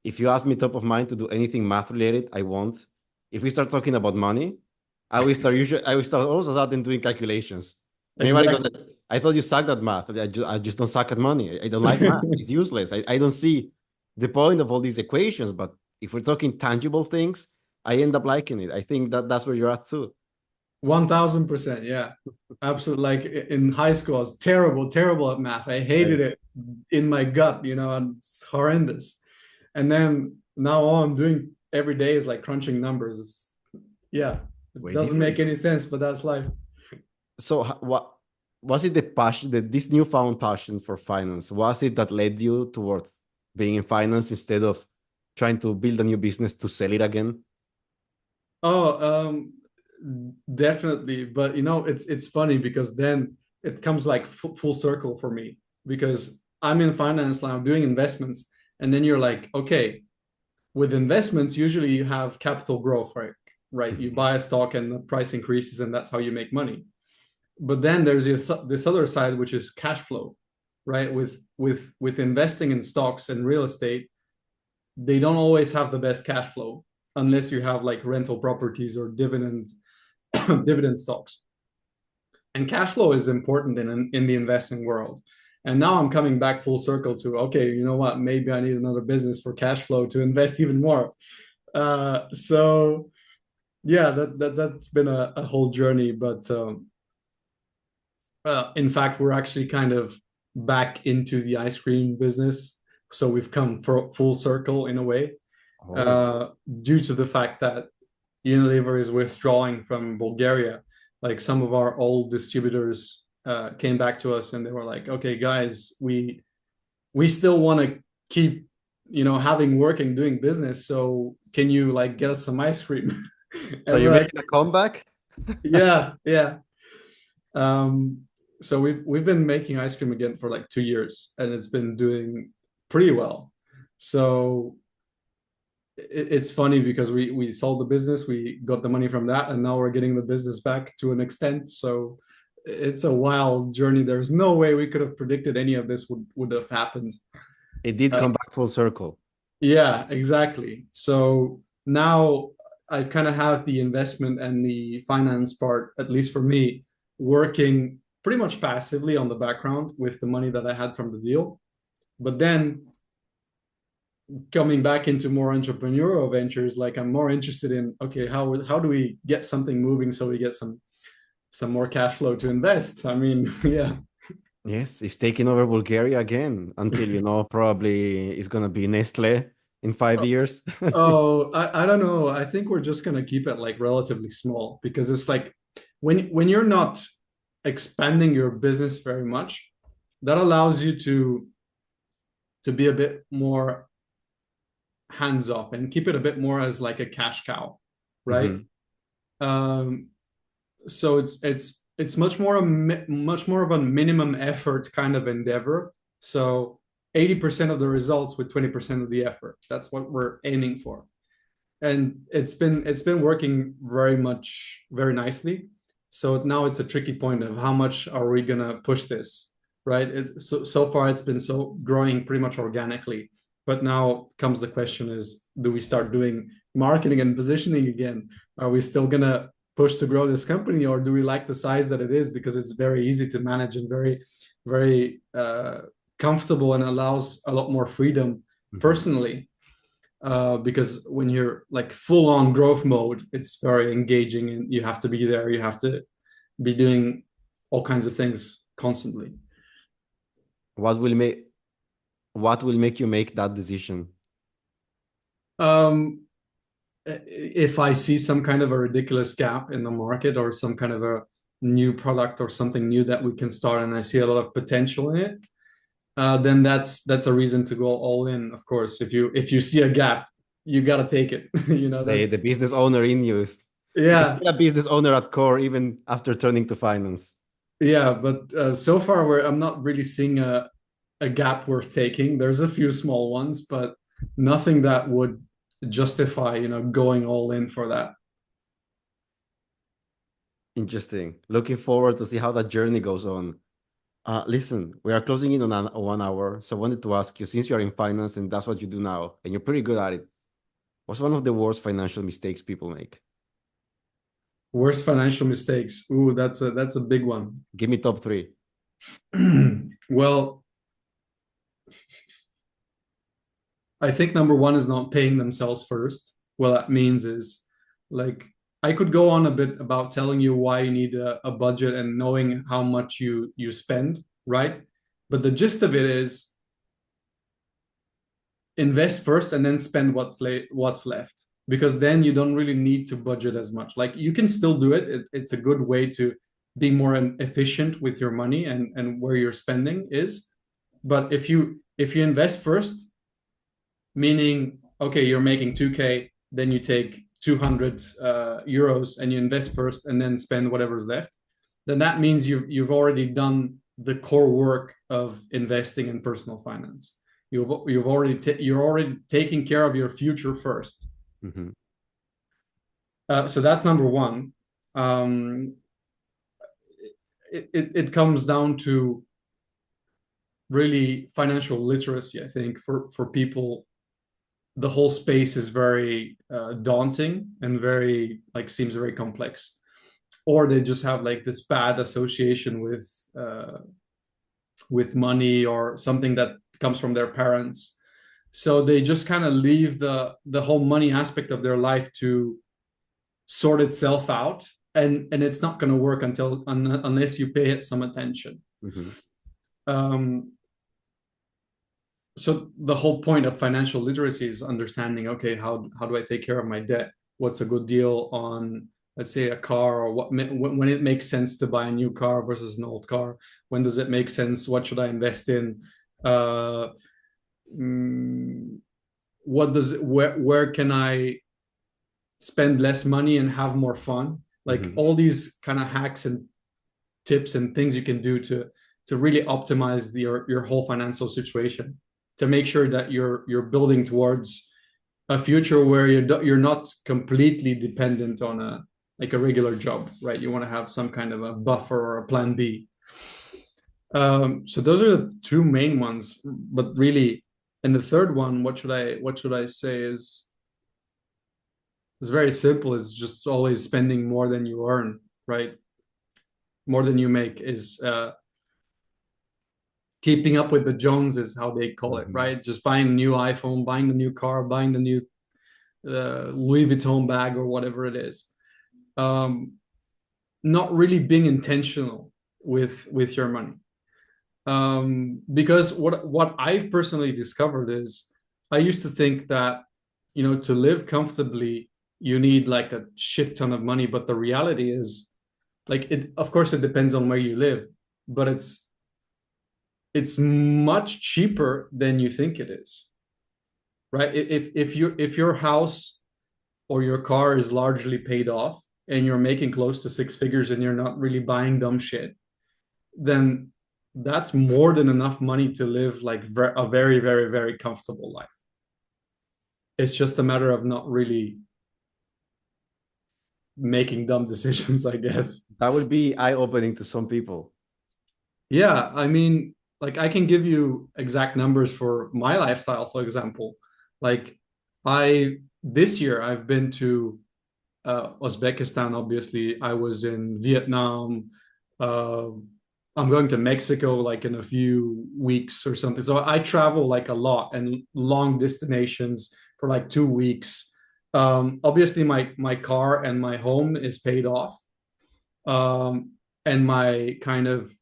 A: if you ask me top of mind to do anything math related, I won't. If we start talking about money, I will start also starting doing calculations. And everybody goes,
B: Exactly.
A: I thought you sucked at math. I just don't suck at money. I don't like math. It's useless. I don't see the point of all these equations. But if we're talking tangible things, I end up liking it. I think that's where you're at too.
B: 1000%. Yeah. Absolutely. Like in high school, I was terrible at math. I hated
A: Right.
B: it in my gut, and it's horrendous. And then now all I'm doing every day is like crunching numbers. Yeah, it
A: Way
B: doesn't make
A: different.
B: any sense, but that's life.
A: So what was it, the passion, this newfound passion for finance? Was it that led you towards being in finance instead of trying to build a new business to sell it again?
B: Oh, definitely. But it's funny because then it comes like full circle for me because I'm in finance now, I'm doing investments, and then you're like, okay, with investments, usually you have capital growth, right? Right. You
A: Mhm.
B: buy a stock and the price increases, and that's how you make money. but then there's this other side, which is cash flow, right? With investing in stocks and real estate, they don't always have the best cash flow unless you have like rental properties or dividend stocks. And cash flow is important in the investing world. And now I'm coming back full circle to, okay, you know what? Maybe I need another business for cash flow to invest even more. So yeah, that's been a whole journey. But in fact, we're actually kind of back into the ice cream business. So we've come for full circle in a way,
A: Oh,
B: uh, due to the fact that Unilever is withdrawing from Bulgaria. Like some of our old distributors came back to us and they were like, "Okay, guys, we still want to keep, having work and doing business. So can you like get us some ice cream?"
A: so
B: And
A: you're
B: we're like,
A: making a comeback?
B: "Yeah, yeah." Um, so we've been making ice cream again for like 2 years, and it's been doing pretty well. So it's funny because we sold the business, we got the money from that, and now we're getting the business back to an extent. So it's a wild journey. There's no way we could have predicted any of this would have happened.
A: It did
B: Uh,
A: come back full circle.
B: yeah, exactly. So now I've kind of have the investment and the finance part, at least for me, working pretty much passively on the background with the money that I had from the deal. But then coming back into more entrepreneurial ventures, like I'm more interested in, okay, how do we get something moving so we get some more cash flow to invest? I mean, yeah.
A: Yes, it's taking over Bulgaria again until, probably it's going to be Nestle in 5 years.
B: Oh, I don't know. I think we're just gonna keep it like relatively small because it's like when you're not expanding your business very much, that allows you to be a bit more hands off and keep it a bit more as like a cash cow, right?
A: Mhm.
B: Um, so it's much more of a minimum effort kind of endeavor. So 80% of the results with 20% of the effort. That's what we're aiming for. And it's been working very nicely. So now it's a tricky point of how much are we gonna push this, right? So far it's been so growing pretty much organically, but now comes the question: is do we start doing marketing and positioning again? Are we still gonna push to grow this company, or do we like the size that it is because it's very easy to manage and very comfortable and allows a lot more freedom
A: Mhm.
B: personally? Because when you're like full on growth mode, it's very engaging and you have to be there. You have to be doing all kinds of things constantly.
A: What will make what will make you make that decision?
B: Um, if I see some kind of a ridiculous gap in the market or some kind of a new product or something new that we can start, and I see a lot of potential in it, then that's a reason to go all in. Of course, if you see a gap, you gotta take it.
A: The
B: That's
A: business owner in you. You're
B: yeah.
A: still a business owner at core, even after turning to finance.
B: Yeah, but so far I'm not really seeing a gap worth taking. There's a few small ones, but nothing that would justify, going all in for that.
A: Interesting. Looking forward to see how that journey goes on. Listen, we are closing in on 1 hour, so I wanted to ask you, since you're in finance and that's what you do now, and you're pretty good at it, what's one of the worst financial mistakes people make?
B: Worst financial mistakes. Ooh, that's a big one.
A: Give me top three.
B: Well, I think number one is not paying themselves first. What that means is like I could go on a bit about telling you why you need a budget and knowing how much you spend, right? But the gist of it is invest first and then spend what's left, because then you don't really need to budget as much. Like you can still do it's a good way to be more efficient with your money and where your spending is. But if you invest first, meaning okay, you're making 2K, then you take 200 euros and you invest first and then spend whatever's left, then that means you've already done the core work of investing in personal finance. You're already taking care of your future first.
A: Mhm.
B: So that's number one. Um, it comes down to really financial literacy. I think for people, the whole space is very daunting and very like seems very complex, or they just have like this bad association with money or something that comes from their parents. So they just kind of leave the whole money aspect of their life to sort itself out, and it's not going to work unless you pay it some attention.
A: Mhm.
B: Um, so the whole point of financial literacy is understanding, okay, how do I take care of my debt? What's a good deal on, let's say, a car, or when it makes sense to buy a new car versus an old car? When does it make sense? What should I invest in? Uh, mm, where can I spend less money and have more fun? Like
A: Mhm.
B: all these kind of hacks and tips and things you can do to really optimize your whole financial situation, to make sure that you're building towards a future where you're not completely dependent on a like a regular job, right? You want to have some kind of a buffer or a plan B. So those are the two main ones, but really, and the third one, what should I say is very simple. It's just always spending more than you earn, right? More than you make is keeping up with the Joneses, how they call it,
A: Mhm.
B: right? Just buying the new iPhone, buying the new car, buying the new Louis Vuitton bag or whatever it is. Um, Not really being intentional with your money. Because what I've personally discovered is I used to think that, to live comfortably, you need like a shit ton of money. But the reality is, like, of course it depends on where you live, but it's much cheaper than you think it is, right? If your house or your car is largely paid off and you're making close to six figures and you're not really buying dumb shit, then that's more than enough money to live like a very, very, very comfortable life. It's just a matter of not really making dumb decisions, I guess.
A: That would be eye-opening to some people.
B: Yeah, I mean, like I can give you exact numbers for my lifestyle, for example. Like I this year I've been to Uzbekistan, obviously. I was in Vietnam. Uh, I'm going to Mexico like in a few weeks or something. So I travel like a lot and long destinations for like 2 weeks. Obviously, my car and my home is paid off, and my kind of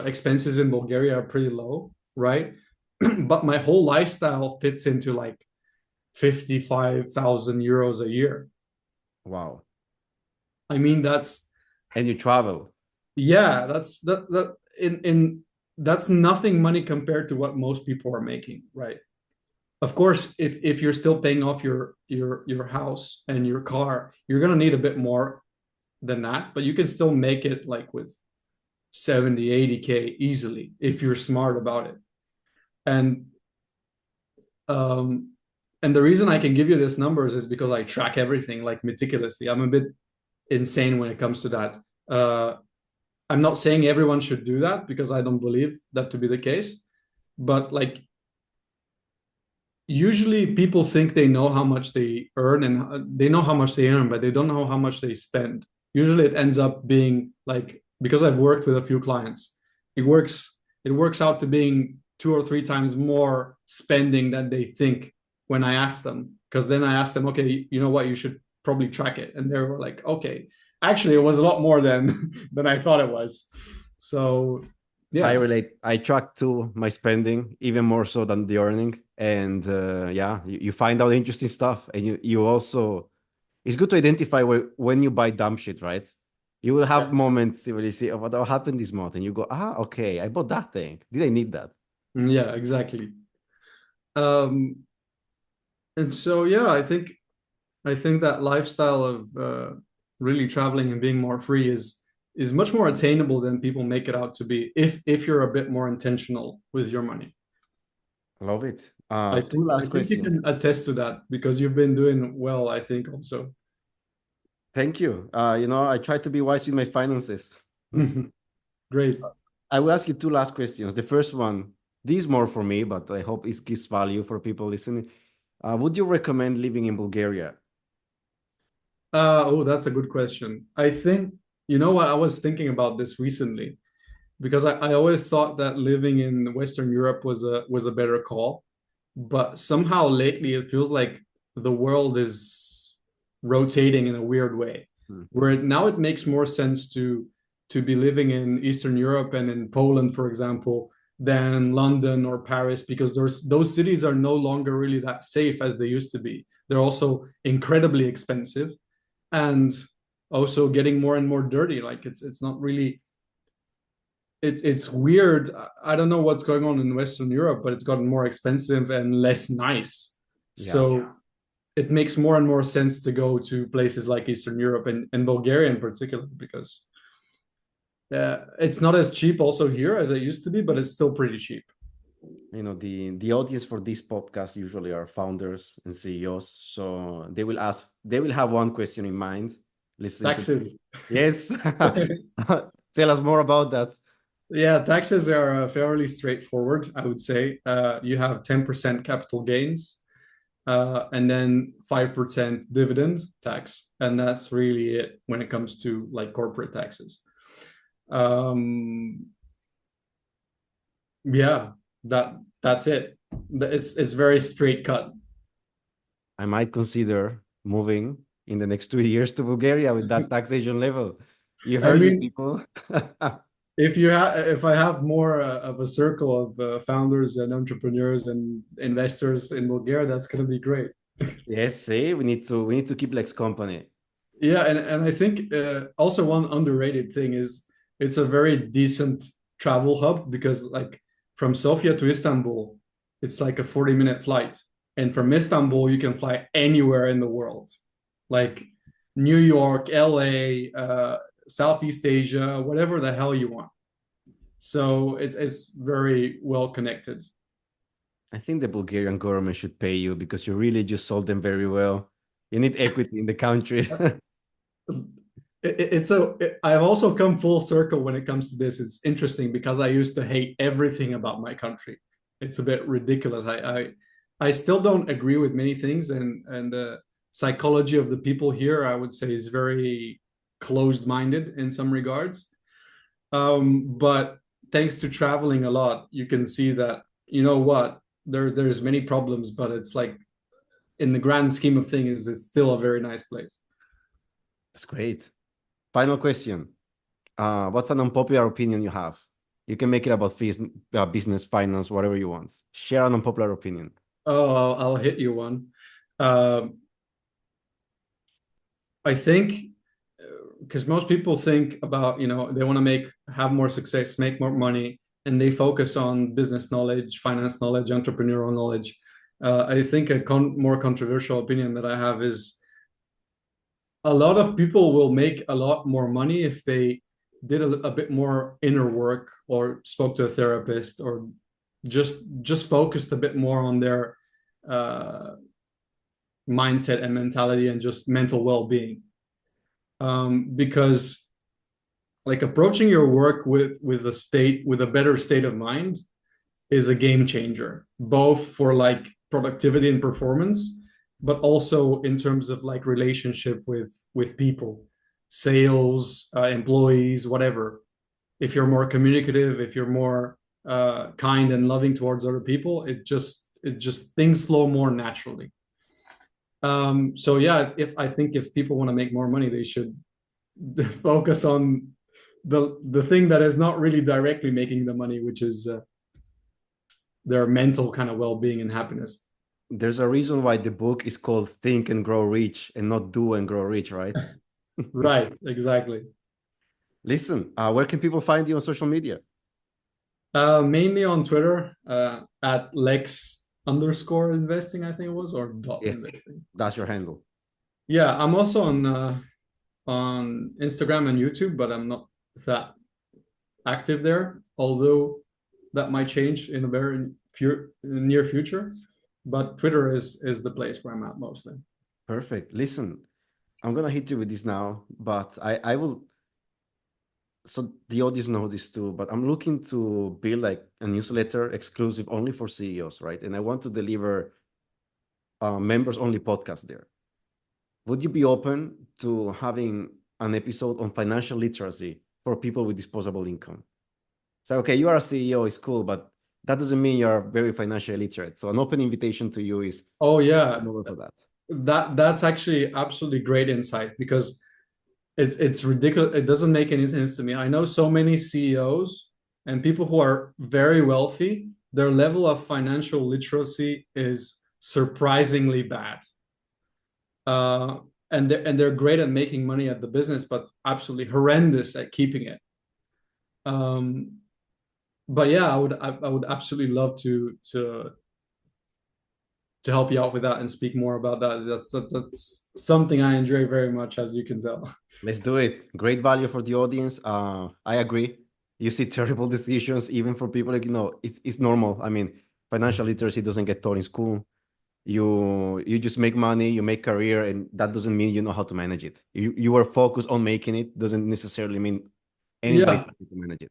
B: expenses in Bulgaria are pretty low, right? But my whole lifestyle fits into like 55,000 euros a year.
A: Wow.
B: I mean, that's
A: And you travel.
B: yeah, in that's nothing money compared to what most people are making, right? Of course, if you're still paying off your house and your car, you're gonna need a bit more than that, but you can still make it like with 70, 80K easily if you're smart about it. And um and the reason I can give you these numbers is because I track everything like meticulously. I'm a bit insane when it comes to that. I'm not saying everyone should do that because I don't believe that to be the case. But like usually people think they know how much they earn and they know how much they earn, but they don't know how much they spend. Usually it ends up being like, because I've worked with a few clients, it works out to being two or three times more spending than they think when I ask them. Because then I asked them, okay, you know what, you should probably track it. And they were like, okay, actually it was a lot more than than I thought it was. So
A: I
B: yeah.
A: relate. I track to my spending even more so than the earning. And yeah, you find out interesting stuff. And you also, it's good to identify when you buy dumb shit, right? You will have moments where you see, oh, what happened this month? And you go, ah, okay, I bought that thing. Did I need that?
B: Yeah, exactly. Um, and so yeah, I think that lifestyle of really traveling and being more free is much more attainable than people make it out to be if you're a bit more intentional with your money.
A: Love it.
B: I
A: Two
B: think I
A: last
B: think you
A: questions.
B: can attest to that because you've been doing well, I think also.
A: Thank you. I try to be wise with my finances.
B: Great.
A: I will ask you two last questions. The first one, this is more for me, but I hope it gives value for people listening. Would you recommend living in Bulgaria?
B: Oh, that's a good question. I think, you know what, I was thinking about this recently because I always thought that living in Western Europe was a better call. But somehow lately it feels like the world is rotating in a weird way,
A: Hmm.
B: where now it makes more sense to be living in Eastern Europe and in Poland, for example, than London or Paris, because those cities are no longer really that safe as they used to be. They're also incredibly expensive and also getting more and more dirty. Like it's not really it's weird. I don't know what's going on in Western Europe, but it's gotten more expensive and less nice.
A: Yeah.
B: So it makes more and more sense to go to places like Eastern Europe and Bulgaria in particular, because it's not as cheap also here as it used to be, but it's still pretty cheap.
A: The audience for this podcast usually are founders and CEOs, so they will have one question in mind listening to this.
B: Taxes.
A: Yes. Tell us more about that.
B: Yeah, taxes are fairly straightforward, I would say. You have 10% capital gains, and then 5% dividend tax, and that's really it when it comes to like corporate taxes. Um, yeah, that's it. It's very straight cut.
A: I might consider moving in the next 2 years to Bulgaria with that taxation level. You
B: I
A: heard it,
B: mean,
A: people.
B: if I have more of a circle of founders and entrepreneurs and investors in Bulgaria, that's going to be great.
A: Yes, see, we need to keep Lex company.
B: Yeah, and I think also one underrated thing is it's a very decent travel hub, because like from Sofia to Istanbul, it's like a 40-minute flight. And from Istanbul, you can fly anywhere in the world, like New York, LA, Southeast Asia, whatever the hell you want. So it's very well connected.
A: I think the Bulgarian government should pay you because you really just sold them very well. You need equity in the country.
B: I've also come full circle when it comes to this. It's interesting because I used to hate everything about my country. It's a bit ridiculous. I still don't agree with many things, and the psychology of the people here, I would say, is very closed-minded in some regards. But thanks to traveling a lot, you can see that, you know what, there's many problems, but it's like in the grand scheme of things, it's still a very nice place.
A: That's great. Final question. What's an unpopular opinion you have? You can make it about business, finance, whatever you want. Share an unpopular opinion.
B: Oh, I'll hit you one. Um, I think because most people think about, they want to have more success, make more money, and they focus on business knowledge, finance knowledge, entrepreneurial knowledge. I think a more controversial opinion that I have is a lot of people will make a lot more money if they did a bit more inner work, or spoke to a therapist, or just focused a bit more on their uh, mindset and mentality and just mental well-being. Because like approaching your work with a better state of mind is a game changer, both for like productivity and performance, but also in terms of like relationship with people, sales, employees, whatever. If you're more communicative, if you're more kind and loving towards other people, it just things flow more naturally. So yeah, if I think if people want to make more money, they should focus on the thing that is not really directly making the money, which is their mental kind of well-being and happiness.
A: There's a reason why the book is called Think and Grow Rich and not Do and Grow Rich, right?
B: Right, exactly.
A: Listen, where can people find you on social media?
B: Mainly on Twitter, at Lex underscore investing, I think it was, or dot
A: Yes,
B: investing.
A: that's your handle.
B: Yeah, I'm also on Instagram and YouTube, but I'm not that active there, although that might change in a very near future. But Twitter is the place where I'm at mostly.
A: Perfect. Listen, I'm gonna hit you with this now, but I will. So the audience know this too, but I'm looking to build like a newsletter exclusive only for CEOs, right? And I want to deliver members only podcast there. Would you be open to having an episode on financial literacy for people with disposable income? So, okay, you are a CEO, it's cool, but that doesn't mean you're very financially literate. So, an open invitation to you is
B: Oh yeah,
A: come over for that.
B: that's actually absolutely great insight because it's ridiculous. It doesn't make any sense to me. I know so many CEOs and people who are very wealthy, their level of financial literacy is surprisingly bad. Uh, and they're great at making money at the business, but absolutely horrendous at keeping it. Um, but yeah, I would absolutely love to help you out with that and speak more about that. That's something I enjoy very much, as you can tell.
A: Let's do it. Great value for the audience. I agree. You see terrible decisions, even for people like, it's normal. I mean, financial literacy doesn't get taught in school. You just make money, you make career, and that doesn't mean you know how to manage it. You are focused on making it doesn't necessarily mean anybody
B: Yeah,
A: taught you to manage it.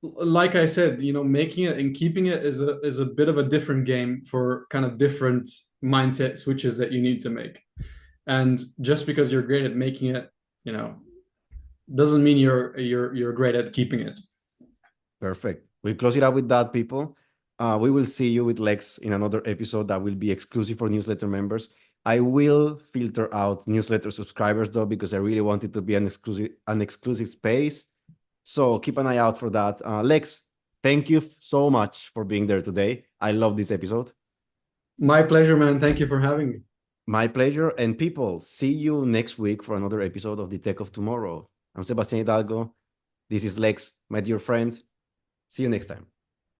B: like I said, making it and keeping it is a bit of a different game for kind of different mindset switches that you need to make. And just because you're great at making it, you know, doesn't mean you're great at keeping it.
A: Perfect. We'll close it up with that, people. We will see you with Lex in another episode that will be exclusive for newsletter members. I will filter out newsletter subscribers though, because I really want it to be an exclusive space. So keep an eye out for that. Lex, thank you so much for being there today. I love this episode.
B: My pleasure, man. Thank you for having me.
A: My pleasure. And people, see you next week for another episode of the Tech of Tomorrow. I'm Sebastian Hidalgo. This is Lex, my dear friend. See you next time.